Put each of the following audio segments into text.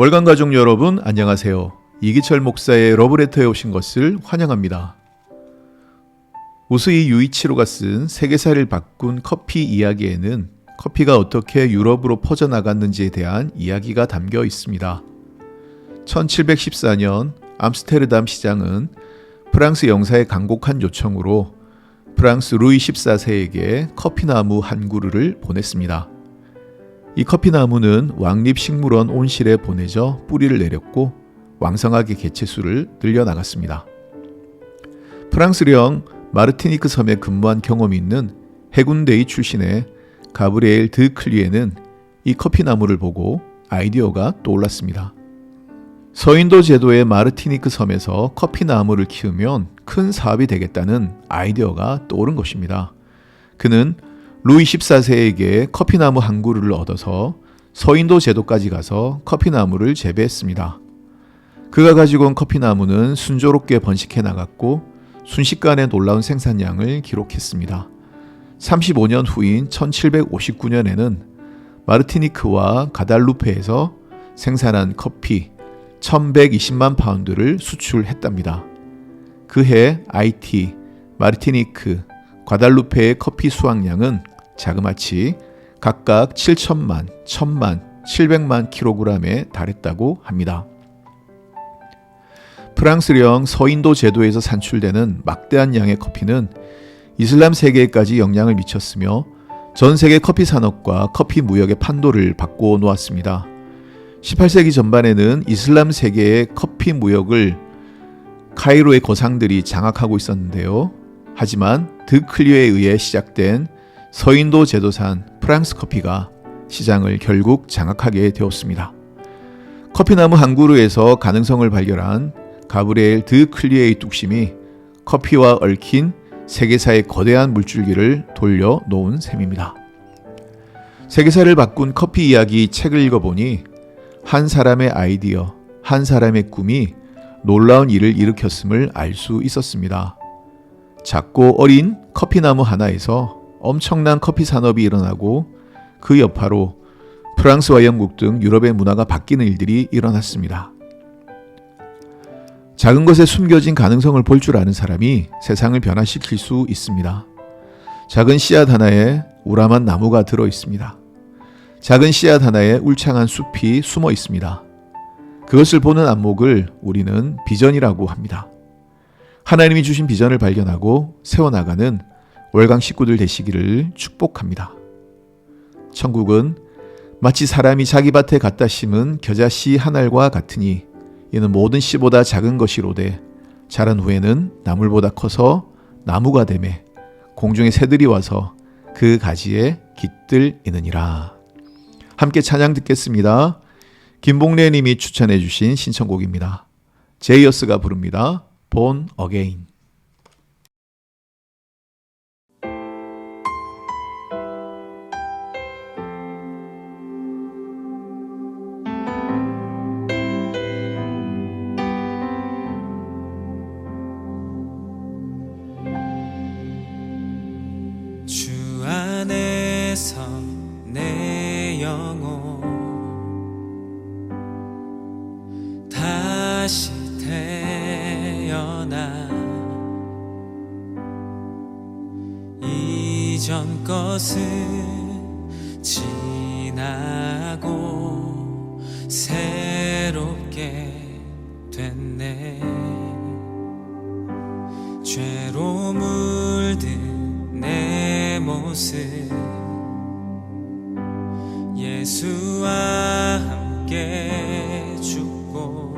월간 가족 여러분 안녕하세요. 이기철 목사의 러브레터에 오신 것을 환영합니다. 우스이 유이치로가 쓴 세계사를 바꾼 커피 이야기에는 커피가 어떻게 유럽으로 퍼져나갔는지에 대한 이야기가 담겨 있습니다. 1714년 암스테르담 시장은 프랑스 영사의 간곡한 요청으로 프랑스 루이 14세에게 커피나무 한 그루를 보냈습니다. 이 커피나무는 왕립식물원 온실에 보내져 뿌리를 내렸고 왕성하게 개체수를 늘려나갔습니다. 프랑스령 마르티니크 섬에 근무한 경험이 있는 해군대위 출신의 가브리엘 드 클리에는 이 커피나무를 보고 아이디어가 떠올랐습니다. 서인도 제도의 마르티니크 섬에서 커피나무를 키우면 큰 사업이 되겠다는 아이디어가 떠오른 것입니다. 그는 루이 14세에게 커피나무 한 그루를 얻어서 서인도 제도까지 가서 커피나무를 재배했습니다. 그가 가지고 온 커피나무는 순조롭게 번식해 나갔고 순식간에 놀라운 생산량을 기록했습니다. 35년 후인 1759년에는 마르티니크와 가달루페에서 생산한 커피 1120만 파운드를 수출했답니다. 그해 아이티, 마르티니크, 과달루페의 커피 수확량은 자그마치 각각 7천만, 1000만, 700만 킬로그램에 달했다고 합니다. 프랑스령 서인도 제도에서 산출되는 막대한 양의 커피는 이슬람 세계에까지 영향을 미쳤으며 전 세계 커피 산업과 커피 무역의 판도를 바꾸어 놓았습니다. 18세기 전반에는 이슬람 세계의 커피 무역을 카이로의 거상들이 장악하고 있었는데요. 하지만 드 클리에에 의해 시작된 서인도 제도산 프랑스 커피가 시장을 결국 장악하게 되었습니다. 커피나무 한 그루에서 가능성을 발견한 가브리엘 드 클리에의 뚝심이 커피와 얽힌 세계사의 거대한 물줄기를 돌려 놓은 셈입니다. 세계사를 바꾼 커피 이야기 책을 읽어보니 한 사람의 아이디어, 한 사람의 꿈이 놀라운 일을 일으켰음을 알 수 있었습니다. 작고 어린 커피나무 하나에서 엄청난 커피 산업이 일어나고 그 여파로 프랑스와 영국 등 유럽의 문화가 바뀌는 일들이 일어났습니다. 작은 것에 숨겨진 가능성을 볼 줄 아는 사람이 세상을 변화시킬 수 있습니다. 작은 씨앗 하나에 우람한 나무가 들어 있습니다. 작은 씨앗 하나에 울창한 숲이 숨어 있습니다. 그것을 보는 안목을 우리는 비전이라고 합니다. 하나님이 주신 비전을 발견하고 세워나가는 월강 식구들 되시기를 축복합니다. 천국은 마치 사람이 자기 밭에 갖다 심은 겨자씨 한 알과 같으니 이는 모든 씨보다 작은 것이로되 자란 후에는 나물보다 커서 나무가 되매 공중의 새들이 와서 그 가지에 깃들이느니라. 함께 찬양 듣겠습니다. 김봉래 님이 추천해 주신 신청곡입니다. 제이어스가 부릅니다. Born Again. 주 안에서 내 영혼 다시 태어나 이전 것은 지나고 새롭게 됐네. 죄로 물든 내 모습 예수와 함께 죽고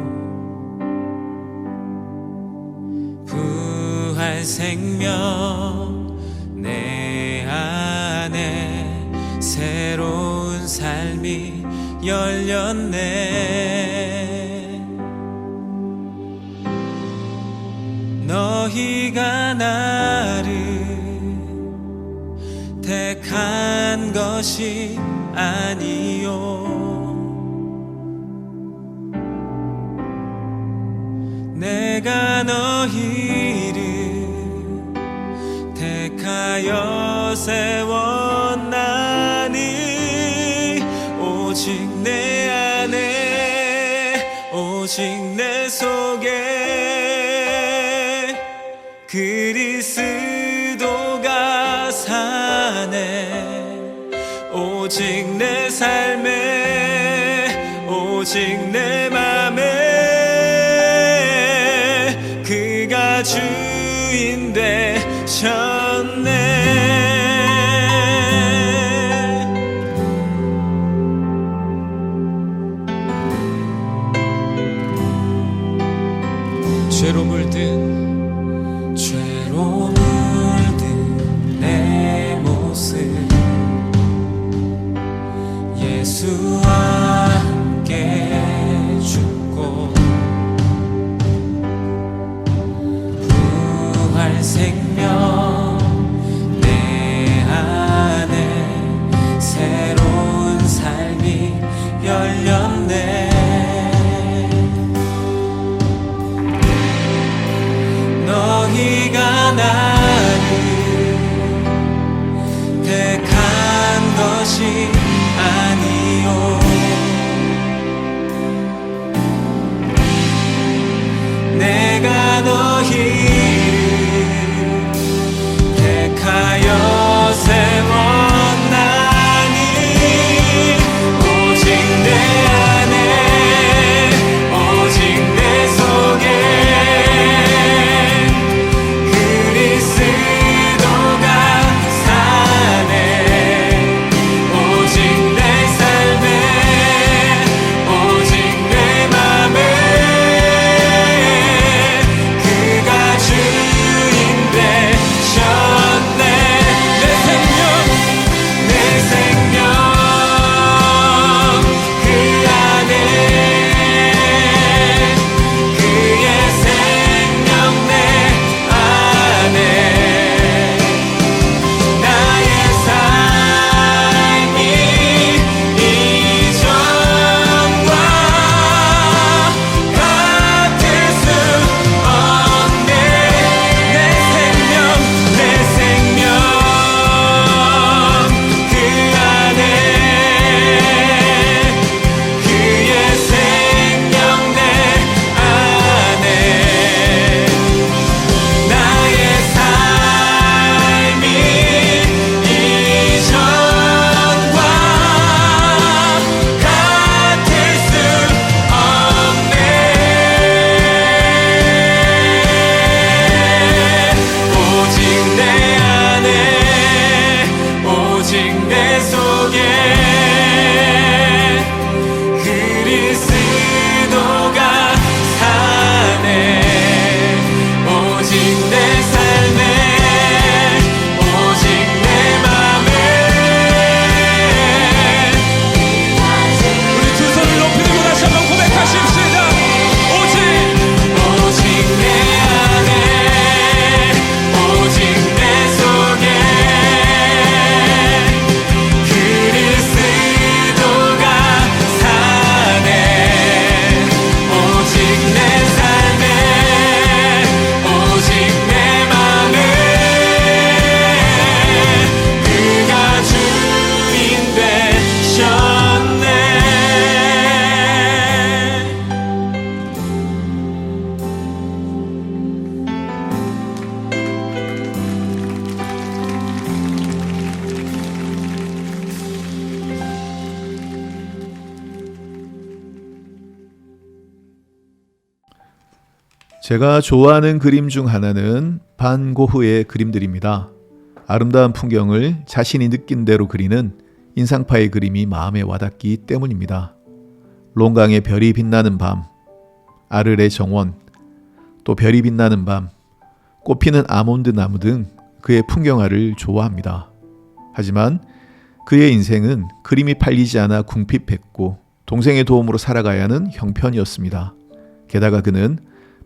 부활 생명 내 안에 새로운 삶이 열렸네. 너희가 나를 택한 것이 아니요 내가 너희를 택하여 세웠나니 오직 내 안에 오직 내 속에 그리스도가 사네. 오직 내 삶에 오직 내 맘에 그가 주인 되셨네. 죄로 물든 내 모습 예수와 함께 죽고 부활 생명 내 안에 새로운 삶이 열렸네. 너희가 나를 택한 것이 아니요 내가 너희를 택하여 세웠나니. 오직 내 안에 오직 내 속에 그리스도가 사네. 오직 내 삶에 오직 내 맘에 그가 주인 되셨네. 내 생명 그 안에 그의 생명 내 안에 나의 삶이 이전과 같을 수 없네. 내 생명 그 안에 그의 생명 내 안에 나의 삶이 이전과 같을 수 없네. 오직 내 안에 오직 내 속에 그리스도가 사네. 오직 내 삶에 오직 내 맘에 우리 두 손을 높이 들고 다시 한번 고백하십시다. 오직 내 안에 오직 내 속에 그리스도가 사네. 오직 내 삶에 오직 내 맘에 그가 주인 되셨네. 제가 좋아하는 그림 중 하나는 반 고흐의 그림들입니다. 아름다운 풍경을 자신이 느낀 대로 그리는 인상파의 그림이 마음에 와닿기 때문입니다. 롱강의 별이 빛나는 밤, 아르레 정원, 또 별이 빛나는 밤, 꽃피는 아몬드 나무 등 그의 풍경화를 좋아합니다. 하지만 그의 인생은 그림이 팔리지 않아 궁핍했고 동생의 도움으로 살아가야 하는 형편이었습니다. 게다가 그는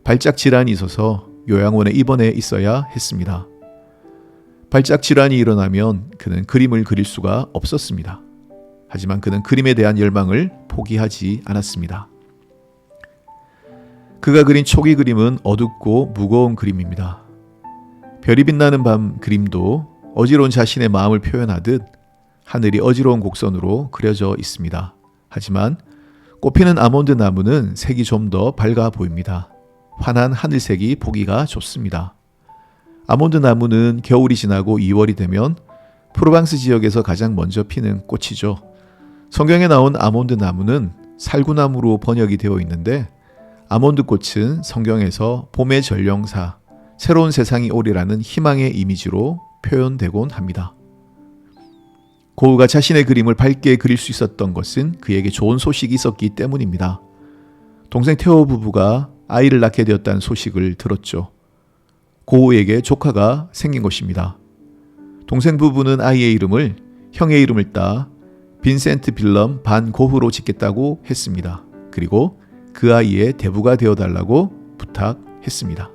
발작 질환이 있어서 요양원에 입원해 있어야 했습니다. 발작 질환이 일어나면 그는 그림을 그릴 수가 없었습니다. 하지만 그는 그림에 대한 열망을 포기하지 않았습니다. 그가 그린 초기 그림은 어둡고 무거운 그림입니다. 별이 빛나는 밤 그림도 어지러운 자신의 마음을 표현하듯 하늘이 어지러운 곡선으로 그려져 있습니다. 하지만 꽃피는 아몬드 나무는 색이 좀 더 밝아 보입니다. 환한 하늘색이 보기가 좋습니다. 아몬드 나무는 겨울이 지나고 2월이 되면 프로방스 지역에서 가장 먼저 피는 꽃이죠. 성경에 나온 아몬드 나무는 살구나무로 번역이 되어 있는데 아몬드 꽃은 성경에서 봄의 전령사, 새로운 세상이 오리라는 희망의 이미지로 표현되곤 합니다. 고흐가 자신의 그림을 밝게 그릴 수 있었던 것은 그에게 좋은 소식이 있었기 때문입니다. 동생 테오 부부가 아이를 낳게 되었다는 소식을 들었죠. 고흐에게 조카가 생긴 것입니다. 동생 부부는 아이의 이름을 형의 이름을 따 빈센트 빌럼 반 고흐로 짓겠다고 했습니다. 그리고 그 아이의 대부가 되어달라고 부탁했습니다.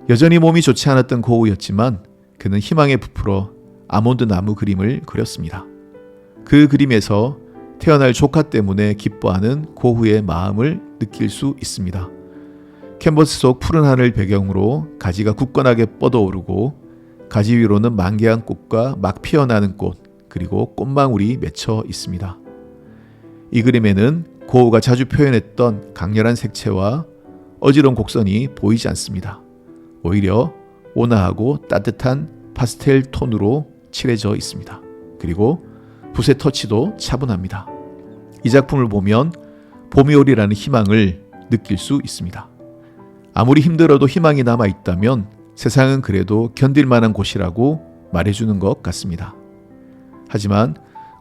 여전히 몸이 좋지 않았던 고흐였지만 그는 희망에 부풀어 아몬드 나무 그림을 그렸습니다. 그 그림에서 태어날 조카 때문에 기뻐하는 고흐의 마음을 느낄 수 있습니다. 캔버스 속 푸른 하늘 배경으로 가지가 굳건하게 뻗어오르고 가지 위로는 만개한 꽃과 막 피어나는 꽃, 그리고 꽃망울이 맺혀 있습니다. 이 그림에는 고흐가 자주 표현했던 강렬한 색채와 어지러운 곡선이 보이지 않습니다. 오히려 온화하고 따뜻한 파스텔 톤으로 칠해져 있습니다. 그리고 붓의 터치도 차분합니다. 이 작품을 보면 봄이 오리라는 희망을 느낄 수 있습니다. 아무리 힘들어도 희망이 남아있다면 세상은 그래도 견딜 만한 곳이라고 말해주는 것 같습니다. 하지만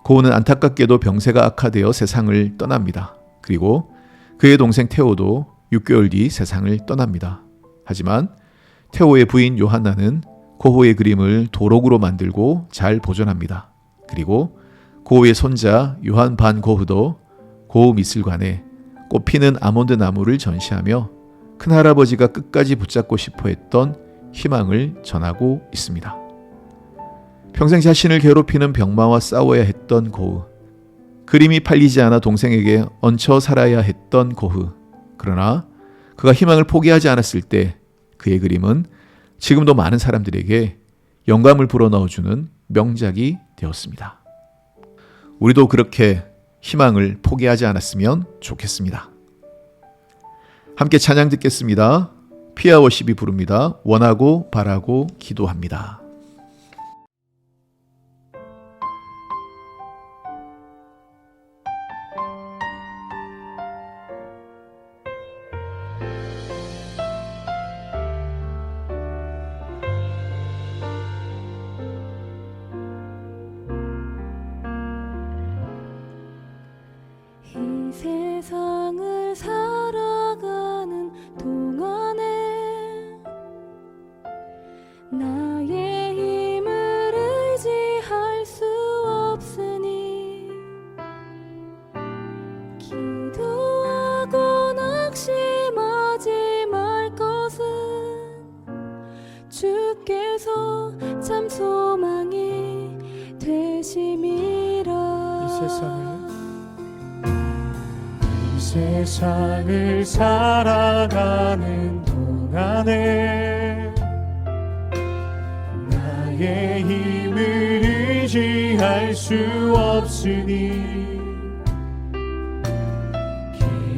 고흐는 안타깝게도 병세가 악화되어 세상을 떠납니다. 그리고 그의 동생 테오도 6개월 뒤 세상을 떠납니다. 하지만 테오의 부인 요한나는 고흐의 그림을 도록으로 만들고 잘 보존합니다. 그리고 고흐의 손자 요한 반 고흐도 고흐 미술관에 꽃피는 아몬드 나무를 전시하며 큰할아버지가 끝까지 붙잡고 싶어 했던 희망을 전하고 있습니다. 평생 자신을 괴롭히는 병마와 싸워야 했던 고흐. 그림이 팔리지 않아 동생에게 얹혀 살아야 했던 고흐. 그러나 그가 희망을 포기하지 않았을 때 그의 그림은 지금도 많은 사람들에게 영감을 불어넣어주는 명작이 되었습니다. 우리도 그렇게 희망을 포기하지 않았으면 좋겠습니다. 함께 찬양 듣겠습니다. 피아 워십이 부릅니다. 원하고 바라고 기도합니다. 이 세상을 살아가는 동안에 나의 힘을 의지할 수 없으니 기도하고 낙심하지 말 것은 주께서 참 소망이 되심이라. 이 세상을 살아가는 동안에 나의 힘을 의지할 수 없으니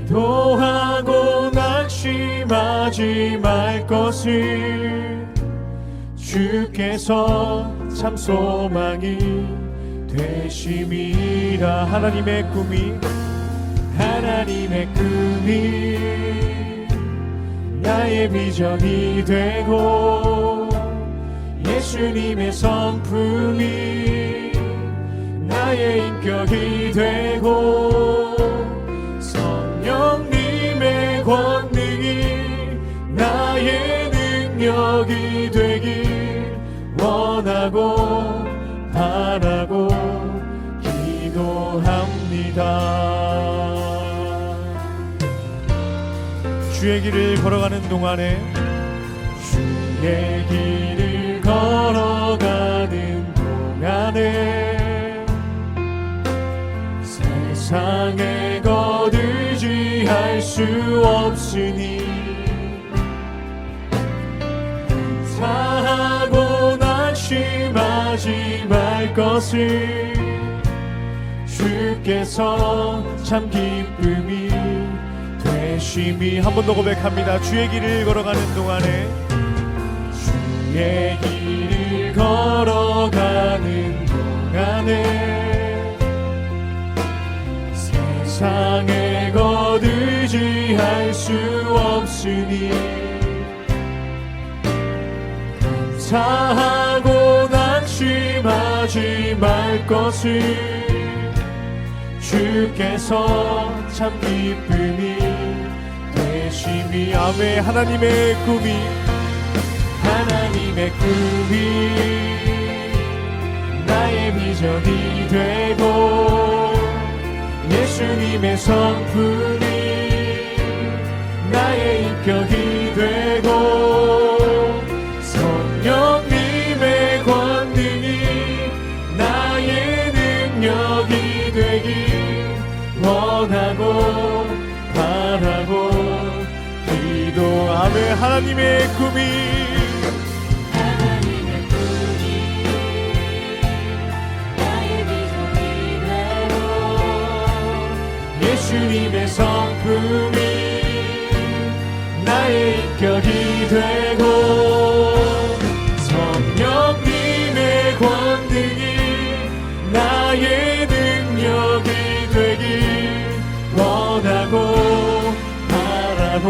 기도하고 낙심하지 말 것을 주께서 참 소망이 되심이라. 하나님의 꿈이 나의 비전이 되고 예수님의 성품이 나의 인격이 되고 성령님의 권능이 나의 능력이 되길 원하고 바라고 기도합니다. 주의 길을 걸어가는 동안에 주의 길을 걸어가는 동안에 세상에 거두지할 수 없으니 사하고 낙심하지 말 것을 주께서 참 기쁨이 되심이. 한 번 더 고백합니다. 주의 길을 걸어가는 동안에, 주의 길을 걸어가는 동안에 세상에 거두지할 수 없으니 감사하고 낙심하지 말 것을 주께서 참 기쁨이 되심이. 아멘. 하나님의 꿈이, 하나님의 꿈이 나의 비전이 되고 예수님의 성품이 나의 인격이 되고 성령님의 권능이 나의 능력이 되길 원하고 바라고 기도. 아멘. 하나님의 꿈이, 하나님의 꿈이 나의 비전이 되고 예수님의 성품이 나의 인격이 되고 성령님의 권능이 나의 능력이 되길 원하고 바라고.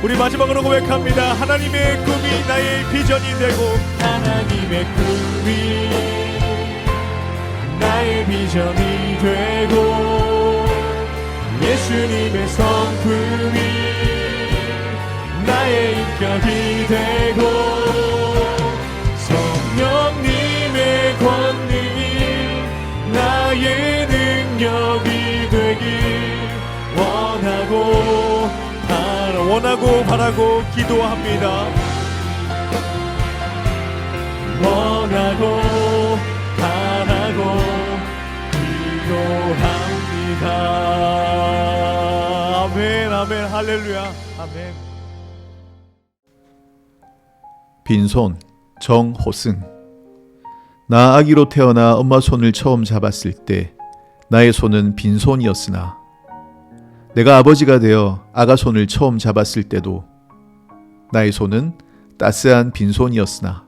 우리 마지막으로 고백합니다. 하나님의 꿈이 나의 비전이 되고, 하나님의 꿈이 나의 비전이 되고 예수님의 성품이 나의 인격이 되고 성령님의 권능이 나의 능력이 되길 원하고 바라고 기도합니다. 원하고 바라고 기도합니다. 아멘. 아멘. 할렐루야. 아멘. 빈손 정호승. 나 아기로 태어나 엄마 손을 처음 잡았을 때 나의 손은 빈손이었으나 내가 아버지가 되어 아가 손을 처음 잡았을 때도 나의 손은 따스한 빈손이었으나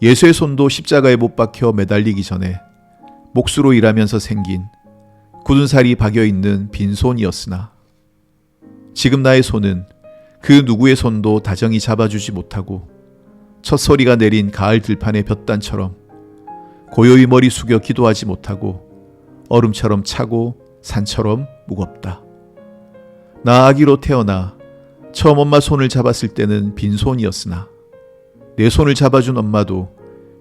예수의 손도 십자가에 못 박혀 매달리기 전에 몫으로 일하면서 생긴 굳은 살이 박여있는 빈손이었으나 지금 나의 손은 그 누구의 손도 다정히 잡아주지 못하고 첫 소리가 내린 가을 들판의 볕단처럼 고요히 머리 숙여 기도하지 못하고 얼음처럼 차고 산처럼 무겁다. 나 아기로 태어나 처음 엄마 손을 잡았을 때는 빈손이었으나 내 손을 잡아준 엄마도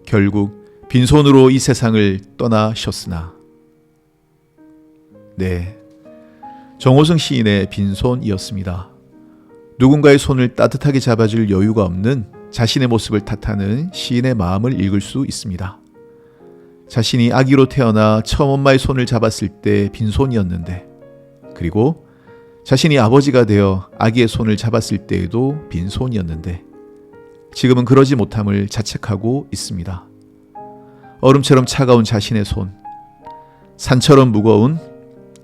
결국 빈손으로 이 세상을 떠나셨으나. 네, 정호승 시인의 빈손이었습니다. 누군가의 손을 따뜻하게 잡아줄 여유가 없는 자신의 모습을 탓하는 시인의 마음을 읽을 수 있습니다. 자신이 아기로 태어나 처음 엄마의 손을 잡았을 때 빈손이었는데, 그리고 자신이 아버지가 되어 아기의 손을 잡았을 때에도 빈손이었는데 지금은 그러지 못함을 자책하고 있습니다. 얼음처럼 차가운 자신의 손, 산처럼 무거운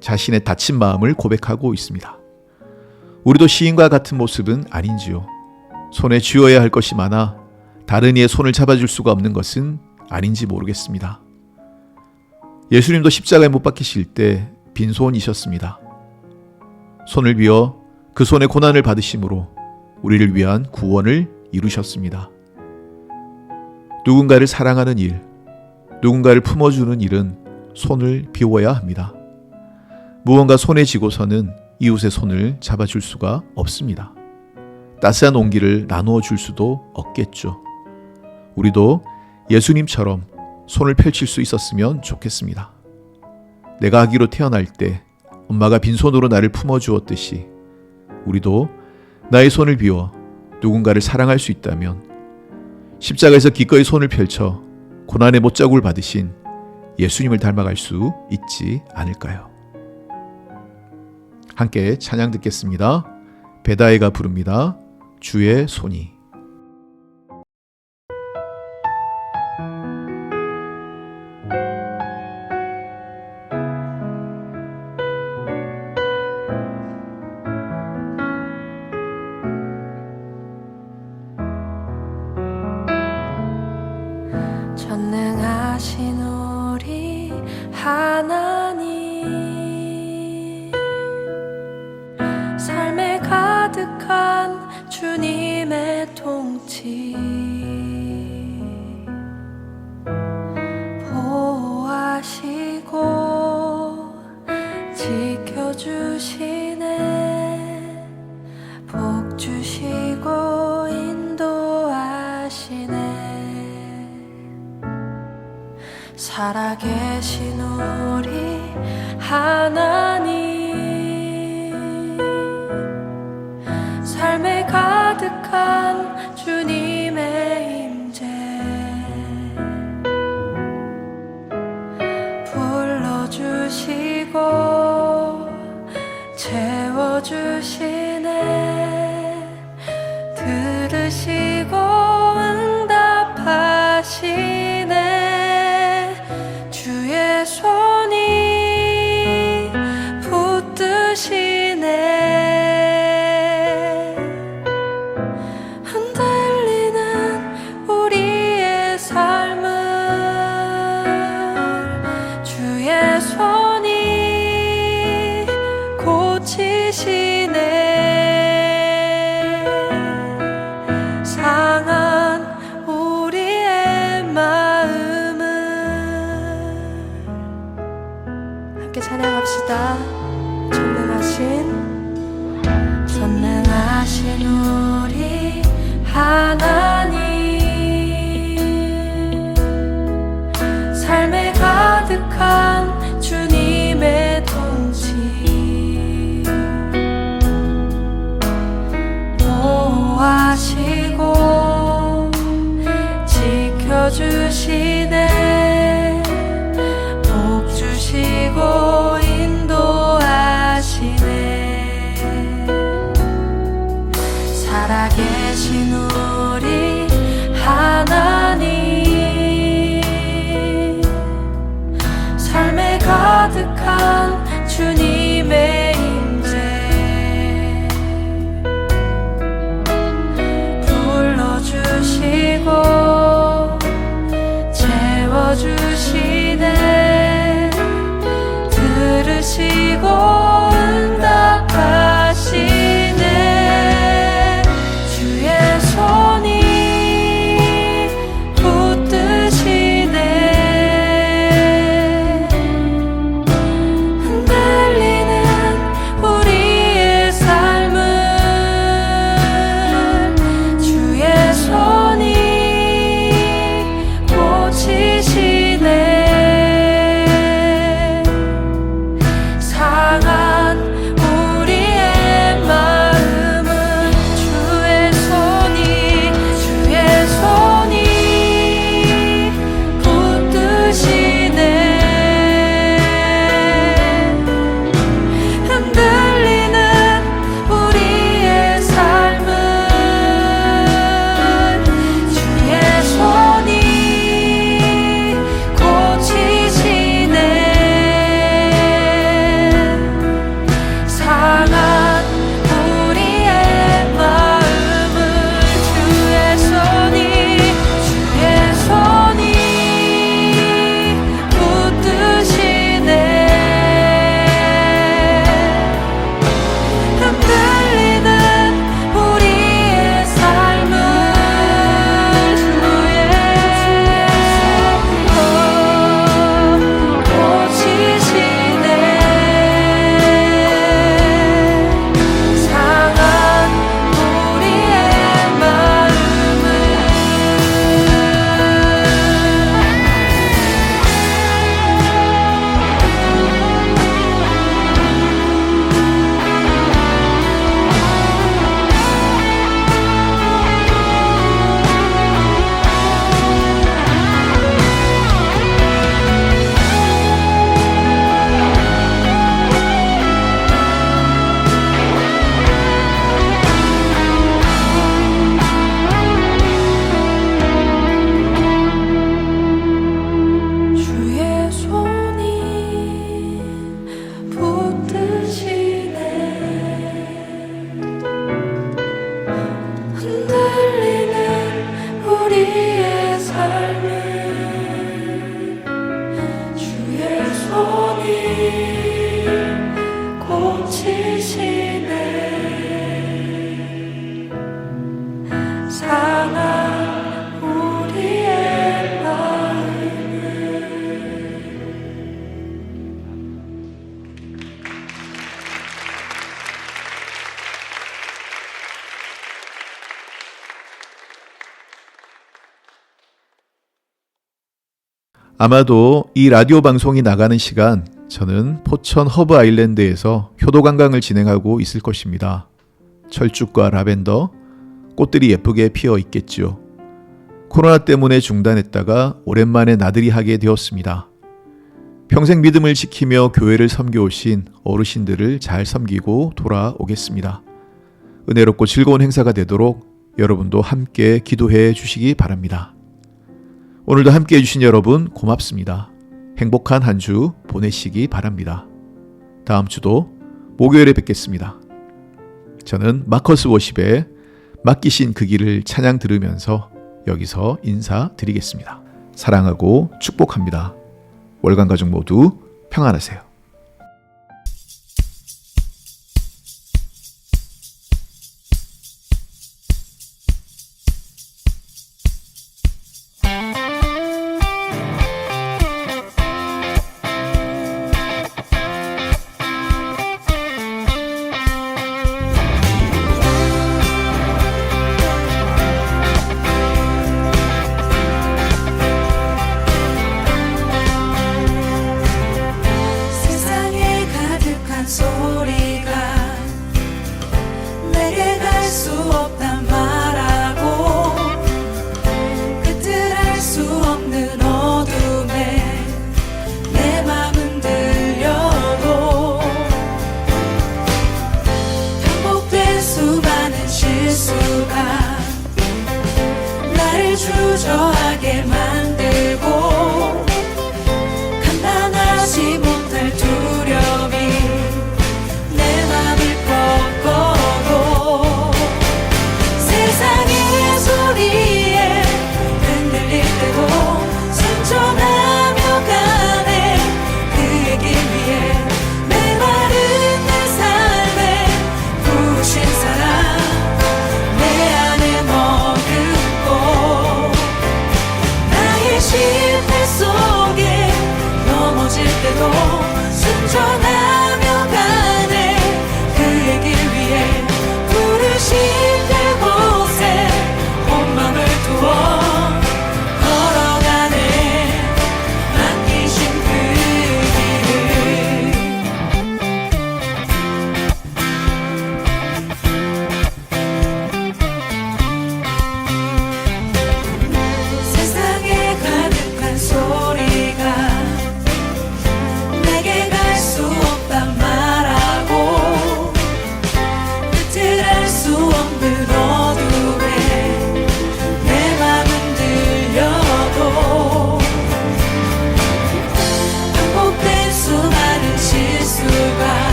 자신의 다친 마음을 고백하고 있습니다. 우리도 시인과 같은 모습은 아닌지요? 손에 쥐어야 할 것이 많아 다른 이의 손을 잡아줄 수가 없는 것은 아닌지 모르겠습니다. 예수님도 십자가에 못 박히실 때 빈손이셨습니다. 손을 비어 그 손의 고난을 받으심으로 우리를 위한 구원을 이루셨습니다. 누군가를 사랑하는 일, 누군가를 품어주는 일은 손을 비워야 합니다. 무언가 손에 쥐고서는 이웃의 손을 잡아줄 수가 없습니다. 따스한 온기를 나누어 줄 수도 없겠죠. 우리도 예수님처럼 손을 펼칠 수 있었으면 좋겠습니다. 내가 아기로 태어날 때 엄마가 빈손으로 나를 품어주었듯이 우리도 나의 손을 비워 누군가를 사랑할 수 있다면 십자가에서 기꺼이 손을 펼쳐 고난의 못자국을 받으신 예수님을 닮아갈 수 있지 않을까요? 함께 찬양 듣겠습니다. 베다이가 부릅니다. 주의 손이. 하나님 삶에 가득한 주님의 통치 보호하시고 지켜주시네 복 주시고 인도하시네 살아계신 우리 하나님 삶에 가득한 주님의 임재 불러주시고 채워주시네 들으시고 응답하시네 주의 손이 붙드시네 흔들리는 우리의 삶을 주의 손이 고치시네 상한 우리의 마음을 함께 찬양합시다. 전능하신 우리 하나님 삶에 가득한 주님의 통치 보호하시고 지켜주시네 복 주시고 인도하시네 살아계신 우리 하나님 삶에 가득한 주님의 임재 불러주시고 채워주시네 들으시고 응답하시네 주의 손이 붙드시네 흔들리는 우리의 삶을 주의 손이 고치시네 상한 고치시네. 상한 우리의 마음을. 아마도 이 라디오 방송이 나가는 시간 저는 포천 허브 아일랜드에서 효도 관광을 진행하고 있을 것입니다. 철쭉과 라벤더, 꽃들이 예쁘게 피어 있겠지요. 코로나 때문에 중단했다가 오랜만에 나들이 하게 되었습니다. 평생 믿음을 지키며 교회를 섬겨오신 어르신들을 잘 섬기고 돌아오겠습니다. 은혜롭고 즐거운 행사가 되도록 여러분도 함께 기도해 주시기 바랍니다. 오늘도 함께 해주신 여러분 고맙습니다. 행복한 한 주 보내시기 바랍니다. 다음 주도 목요일에 뵙겠습니다. 저는 마커스 워십의 맡기신 그 길을 찬양 들으면서 여기서 인사드리겠습니다. 사랑하고 축복합니다. 월간 가족 모두 평안하세요.